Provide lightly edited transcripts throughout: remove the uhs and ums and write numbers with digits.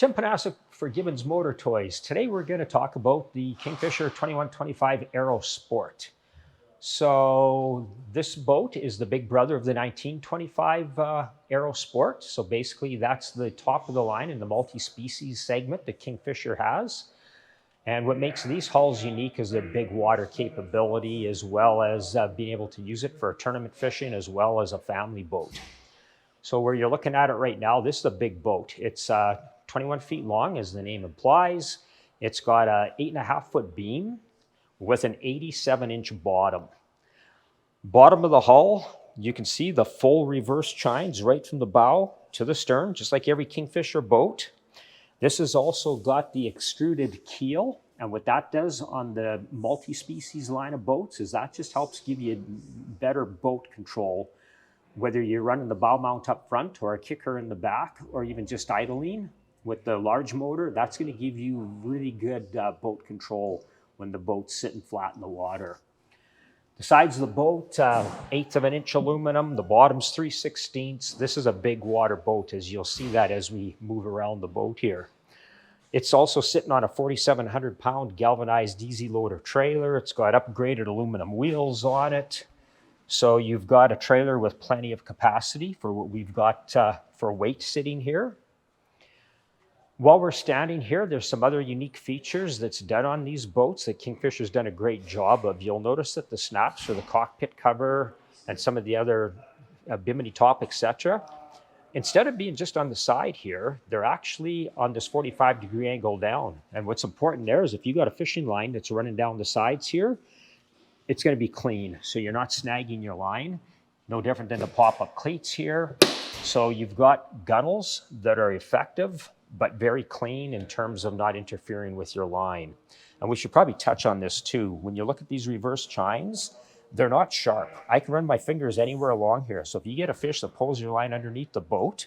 Tim Panasic for Gibbons Motor Toys. Today we're going to talk about the KingFisher 2125 Aero Sport. So this boat is the big brother of the 1925 Aero Sport. So basically that's the top of the line in the multi-species segment that KingFisher has. And what makes these hulls unique is their big water capability, as well as being able to use it for tournament fishing as well as a family boat. So where you're looking at it right now, this is a big boat. It's 21 feet long, as the name implies. It's got a 8.5-foot beam with an 87-inch bottom. Bottom of the hull, you can see the full reverse chines right from the bow to the stern, just like every KingFisher boat. This has also got the extruded keel, and what that does on the multi-species line of boats is that just helps give you better boat control, whether you're running the bow mount up front or a kicker in the back, or even just idling. With the large motor, that's going to give you really good boat control when the boat's sitting flat in the water. The sides of the boat, 1/8 of an inch aluminum. The bottom's 3/16. This is a big water boat, as you'll see that as we move around the boat here. It's also sitting on a 4,700-pound galvanized easy loader trailer. It's got upgraded aluminum wheels on it. So you've got a trailer with plenty of capacity for what we've got for weight sitting here. While we're standing here, there's some other unique features that's done on these boats that KingFisher's done a great job of. You'll notice that the snaps for the cockpit cover and some of the other bimini top, etc., instead of being just on the side here, they're actually on this 45-degree angle down. And what's important there is if you got a fishing line that's running down the sides here, it's going to be clean, so you're not snagging your line. No different than the pop-up cleats here. So you've got gunnels that are effective, but very clean in terms of not interfering with your line. And we should probably touch on this too. When you look at these reverse chines, they're not sharp. I can run my fingers anywhere along here. So if you get a fish that pulls your line underneath the boat,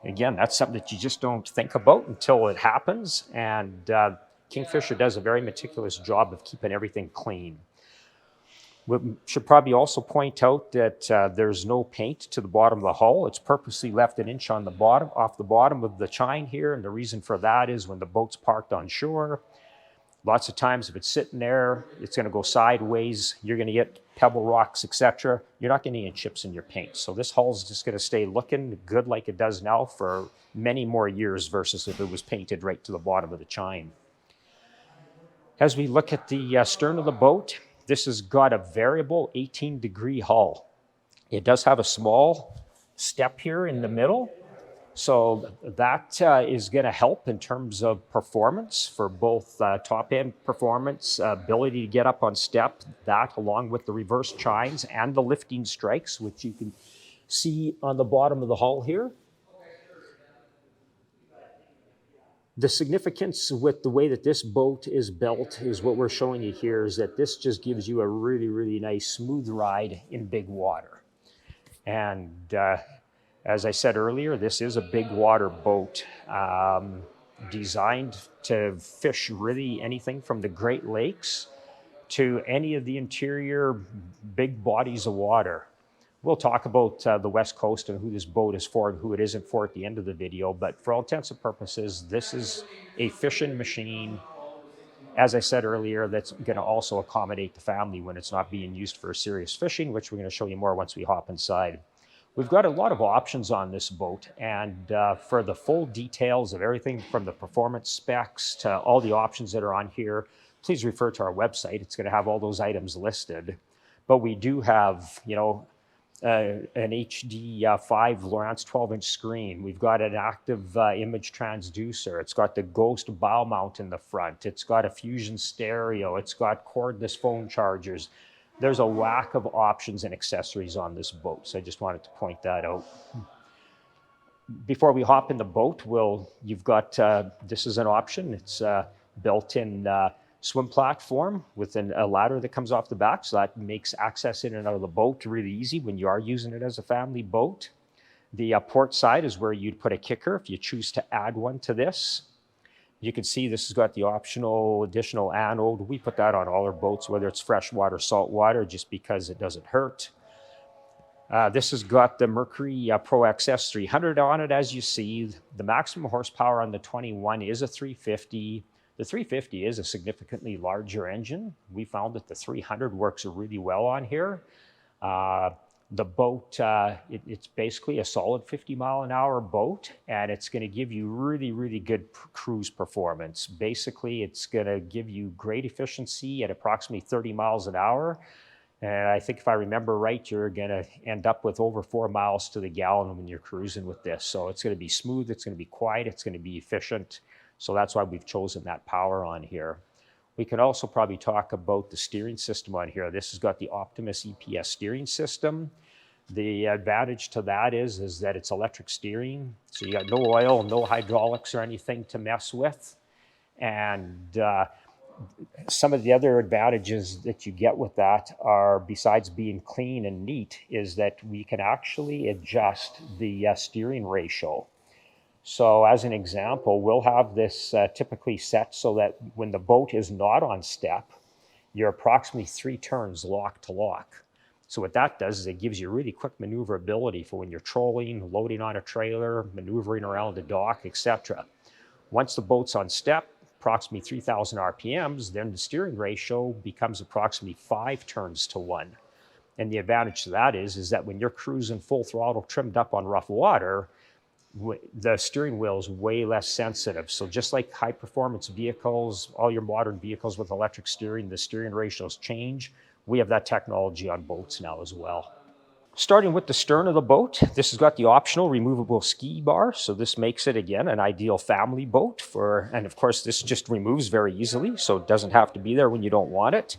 again, that's something that you just don't think about until it happens. And KingFisher does a very meticulous job of keeping everything clean. We should probably also point out that there's no paint to the bottom of the hull. It's purposely left an inch on the bottom, off the bottom of the chine here. And the reason for that is when the boat's parked on shore, lots of times if it's sitting there, it's going to go sideways. You're going to get pebble rocks, etc. You're not going to get any chips in your paint. So this hull's just going to stay looking good like it does now for many more years versus if it was painted right to the bottom of the chine. As we look at the stern of the boat, this has got a variable 18-degree hull. It does have a small step here in the middle. So that is going to help in terms of performance for both top-end performance, ability to get up on step, that along with the reverse chines and the lifting strikes, which you can see on the bottom of the hull here. The significance with the way that this boat is built is what we're showing you here, is that this just gives you a really, really nice smooth ride in big water. And as I said earlier, this is a big water boat designed to fish really anything from the Great Lakes to any of the interior big bodies of water. We'll talk about the West Coast and who this boat is for and who it isn't for at the end of the video, but for all intents and purposes, this is a fishing machine, as I said earlier, that's going to also accommodate the family when it's not being used for serious fishing, which we're going to show you more once we hop inside. We've got a lot of options on this boat, and for the full details of everything from the performance specs to all the options that are on here, please refer to our website. It's going to have all those items listed. But we do have, an HD 5 Lowrance 12-inch screen. We've got an active image transducer. It's got the Ghost bow mount in the front. It's got a Fusion stereo. It's got cordless phone chargers. There's a whack of options and accessories on this boat, so I just wanted to point that out. Before we hop in the boat, you've got, this is an option. It's built-in swim platform with a ladder that comes off the back, so that makes access in and out of the boat really easy when you are using it as a family boat. The port side is where you'd put a kicker if you choose to add one to this. You can see this has got the optional additional anode. We put that on all our boats, whether it's freshwater, saltwater, just because it doesn't hurt. This has got the Mercury Pro XS 300 on it, as you see. The maximum horsepower on the 21 is a 350. The 350 is a significantly larger engine. We found that the 300 works really well on here. The boat, it's basically a solid 50-mile-an-hour boat, and it's going to give you really, really good cruise performance. Basically, it's going to give you great efficiency at approximately 30 miles an hour. And I think if I remember right, you're going to end up with over 4 miles to the gallon when you're cruising with this. So it's going to be smooth, it's going to be quiet, it's going to be efficient. So that's why we've chosen that power on here. We can also probably talk about the steering system on here. This has got the Optimus EPS steering system. The advantage to that is that it's electric steering. So you got no oil, no hydraulics or anything to mess with. And some of the other advantages that you get with that are, besides being clean and neat, is that we can actually adjust the steering ratio. So as an example, we'll have this typically set so that when the boat is not on step, you're approximately 3 turns lock to lock. So what that does is it gives you really quick maneuverability for when you're trolling, loading on a trailer, maneuvering around the dock, etc. Once the boat's on step, approximately 3,000 RPMs, then the steering ratio becomes approximately 5 turns to 1. And the advantage to that is that when you're cruising full throttle, trimmed up on rough water, the steering wheel is way less sensitive. So just like high performance vehicles, all your modern vehicles with electric steering, the steering ratios change. We have that technology on boats now as well. Starting with the stern of the boat, this has got the optional removable ski bar. So this makes it, again, an ideal family boat and of course this just removes very easily. So it doesn't have to be there when you don't want it.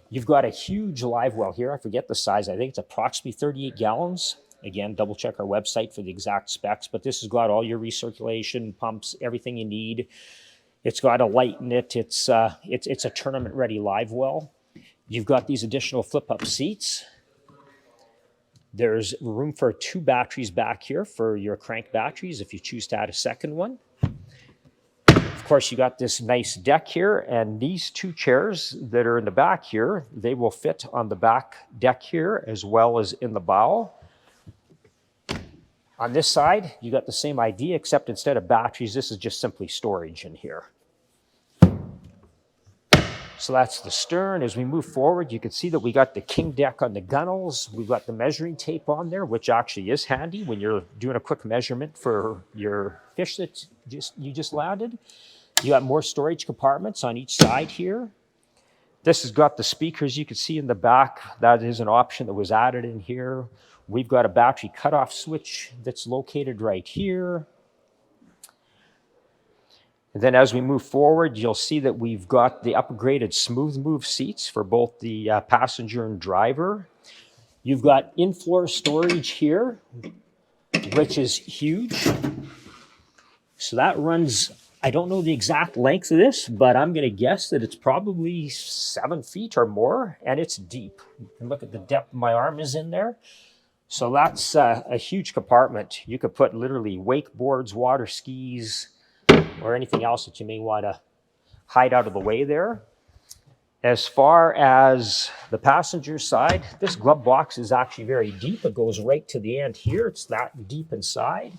You've got a huge live well here. I forget the size. I think it's approximately 38 gallons. Again, double check our website for the exact specs, but this has got all your recirculation pumps, everything you need. It's got a light in it. It's a tournament-ready live well. You've got these additional flip-up seats. There's room for 2 batteries back here for your crank batteries if you choose to add a second one. Of course, you got this nice deck here, and these 2 chairs that are in the back here, they will fit on the back deck here as well as in the bow. On this side, you got the same idea, except instead of batteries, this is just simply storage in here. So that's the stern. As we move forward, you can see that we got the king deck on the gunnels. We've got the measuring tape on there, which actually is handy when you're doing a quick measurement for your fish that you just landed. You got more storage compartments on each side here. This has got the speakers you can see in the back. That is an option that was added in here. We've got a battery cutoff switch that's located right here. And then as we move forward, you'll see that we've got the upgraded smooth move seats for both the passenger and driver. You've got in-floor storage here, which is huge. So that runs, I don't know the exact length of this, but I'm going to guess that it's probably 7 feet or more, and it's deep. You can look at the depth my arm is in there. So that's a huge compartment. You could put literally wakeboards, water skis, or anything else that you may want to hide out of the way there. As far as the passenger side, this glove box is actually very deep. It goes right to the end here. It's that deep inside.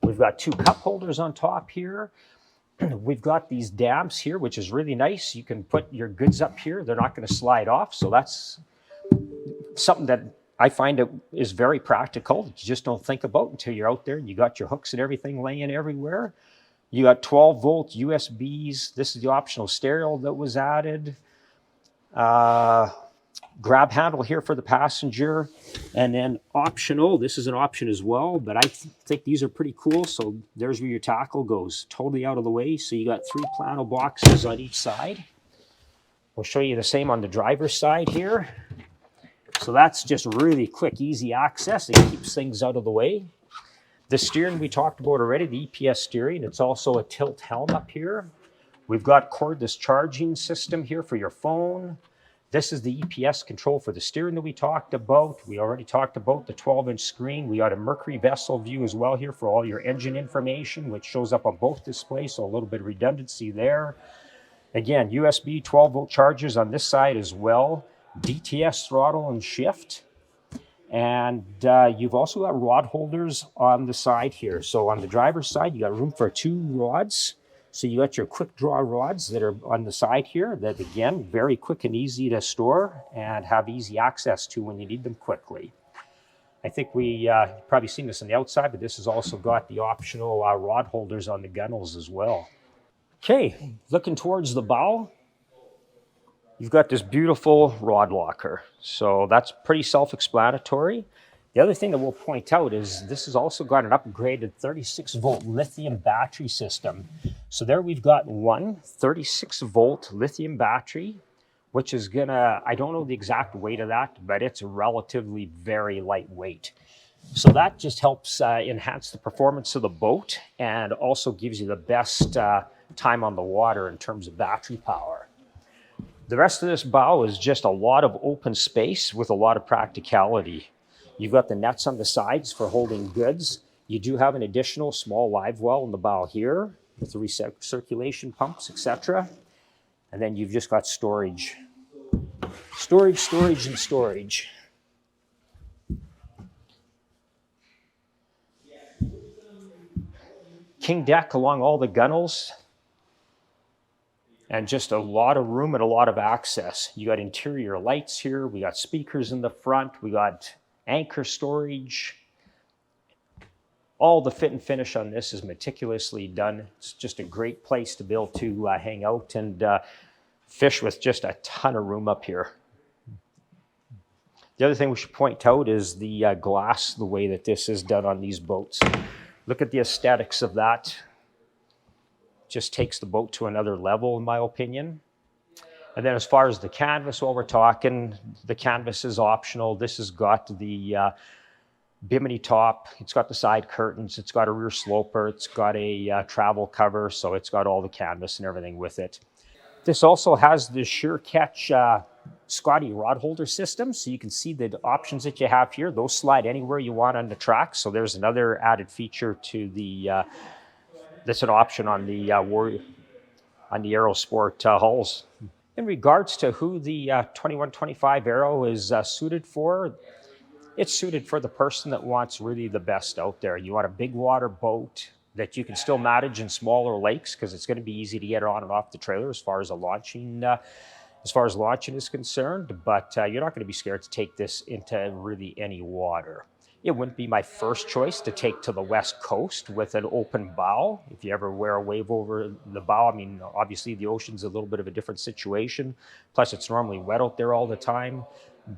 We've got 2 cup holders on top here. We've got these damps here, which is really nice. You can put your goods up here. They're not going to slide off. So that's something that I find it is very practical. You just don't think about until you're out there and you got your hooks and everything laying everywhere. You got 12-volt USBs. This is the optional stereo that was added. Grab handle here for the passenger. And then optional, this is an option as well, but I think these are pretty cool. So there's where your tackle goes, totally out of the way. So you got 3 plano boxes on each side. We'll show you the same on the driver's side here. So that's just really quick, easy access. It keeps things out of the way. The steering we talked about already, the EPS steering. It's also a tilt helm up here. We've got cordless charging system here for your phone. This is the EPS control for the steering that we talked about. We already talked about the 12-inch screen. We got a Mercury vessel view as well here for all your engine information, which shows up on both displays, so a little bit of redundancy there. Again, USB 12-volt chargers on this side as well. DTS throttle and shift. And you've also got rod holders on the side here. So on the driver's side, you got room for 2 rods. So you got your quick draw rods that are on the side here that, again, very quick and easy to store and have easy access to when you need them quickly. I think we probably seen this on the outside, but this has also got the optional rod holders on the gunnels as well. Okay, looking towards the bow, you've got this beautiful rod locker. So that's pretty self-explanatory. The other thing that we'll point out is this has also got an upgraded 36-volt lithium battery system. So there we've got one 36-volt lithium battery, which is gonna, I don't know the exact weight of that, but it's relatively very lightweight. So that just helps enhance the performance of the boat and also gives you the best time on the water in terms of battery power. The rest of this bow is just a lot of open space with a lot of practicality. You've got the nets on the sides for holding goods. You do have an additional small live well in the bow here with the recirculation pumps, etc. And then you've just got storage. Storage, storage, and storage. King deck along all the gunnels. And just a lot of room and a lot of access. You got interior lights here. We got speakers in the front. We got anchor storage. All the fit and finish on this is meticulously done. It's just a great place to be able to hang out and fish with just a ton of room up here. The other thing we should point out is the glass, the way that this is done on these boats. Look at the aesthetics of that. Just takes the boat to another level, in my opinion. And then as far as the canvas, while we're talking, the canvas is optional. This has got the bimini top. It's got the side curtains. It's got a rear sloper. It's got a travel cover. So it's got all the canvas and everything with it. This also has the Sure Catch Scotty rod holder system. So you can see the options that you have here. Those slide anywhere you want on the track. So there's another added feature to the that's an option on the Aero Sport hulls. In regards to who the 2125 Aero is suited for, it's suited for the person that wants really the best out there. You want a big water boat that you can still manage in smaller lakes because it's going to be easy to get on and off the trailer as far as launching is concerned. But you're not going to be scared to take this into really any water. It wouldn't be my first choice to take to the West Coast with an open bow. If you ever wear a wave over the bow, I mean, obviously the ocean's a little bit of a different situation. Plus, it's normally wet out there all the time.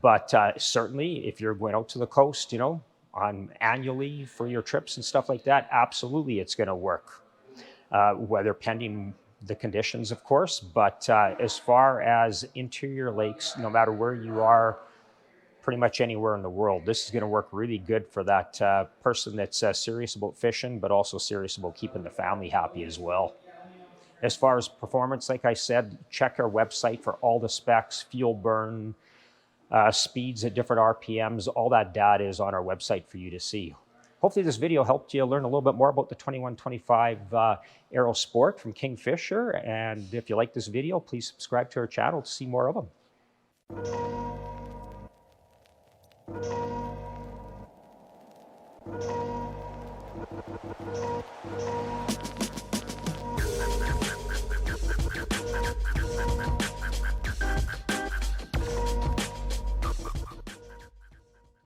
But certainly, if you're going out to the coast, you know, on annually for your trips and stuff like that, absolutely it's going to work. Weather pending the conditions, of course. But as far as interior lakes, no matter where you are, pretty much anywhere in the world, this is going to work really good for that person that's serious about fishing, but also serious about keeping the family happy as well. As far as performance, like I said, check our website for all the specs, fuel burn, speeds at different RPMs. All that data is on our website for you to see. Hopefully this video helped you learn a little bit more about the 2125 Aero Sport from KingFisher. And if you like this video, please subscribe to our channel to see more of them.